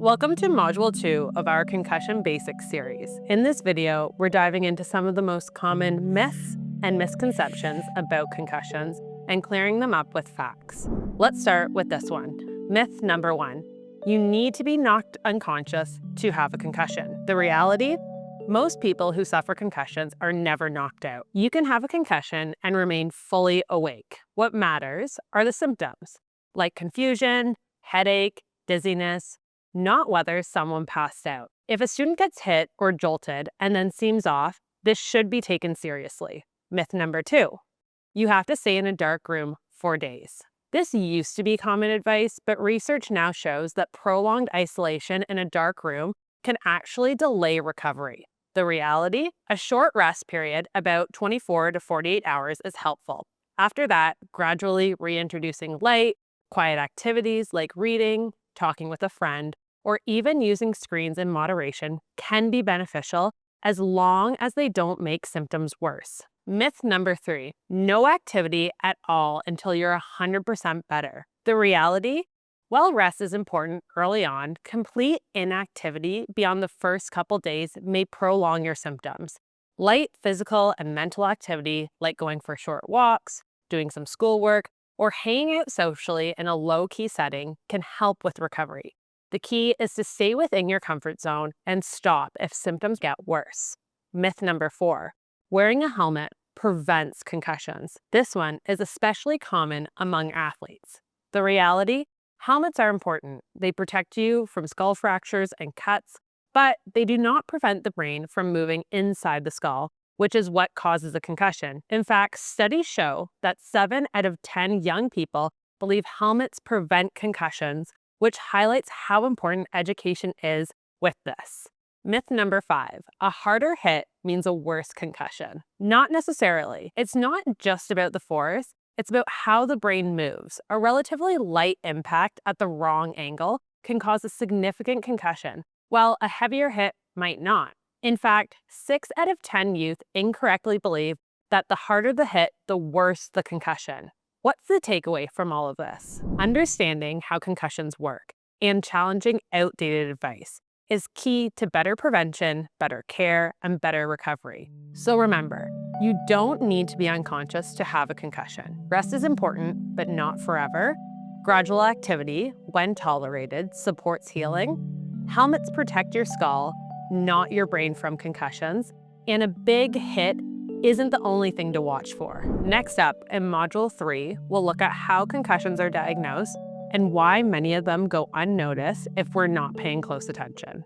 Welcome to Module 2 of our Concussion Basics series. In this video, we're diving into some of the most common myths and misconceptions about concussions and clearing them up with facts. Let's start with this one. Myth number 1. You need to be knocked unconscious to have a concussion. The reality? Most people who suffer concussions are never knocked out. You can have a concussion and remain fully awake. What matters are the symptoms, like confusion, headache, dizziness, not whether someone passed out. If a student gets hit or jolted and then seems off, this should be taken seriously. Myth number 2. You have to stay in a dark room for days. This used to be common advice, but research now shows that prolonged isolation in a dark room can actually delay recovery. The reality? A short rest period, about 24 to 48 hours, is helpful. After that, gradually reintroducing light, quiet activities like reading, talking with a friend, or even using screens in moderation can be beneficial as long as they don't make symptoms worse. Myth number 3, no activity at all until you're 100% better. The reality? While rest is important early on, complete inactivity beyond the first couple days may prolong your symptoms. Light physical and mental activity, like going for short walks, doing some schoolwork, or hanging out socially in a low-key setting, can help with recovery. The key is to stay within your comfort zone and stop if symptoms get worse. Myth number 4, wearing a helmet prevents concussions. This one is especially common among athletes. The reality? Helmets are important. They protect you from skull fractures and cuts, but they do not prevent the brain from moving inside the skull, which is what causes a concussion. In fact, studies show that 7 out of 10 young people believe helmets prevent concussions, which highlights how important education is with this. Myth number 5, a harder hit means a worse concussion. Not necessarily. It's not just about the force, it's about how the brain moves. A relatively light impact at the wrong angle can cause a significant concussion, while a heavier hit might not. In fact, 6 out of 10 youth incorrectly believe that the harder the hit, the worse the concussion. What's the takeaway from all of this? Understanding how concussions work and challenging outdated advice is key to better prevention, better care, and better recovery. So remember, you don't need to be unconscious to have a concussion. Rest is important, but not forever. Gradual activity, when tolerated, supports healing. Helmets protect your skull, not your brain, from concussions. And a big hit isn't the only thing to watch for. Next up, in Module 3, we'll look at how concussions are diagnosed and why many of them go unnoticed if we're not paying close attention.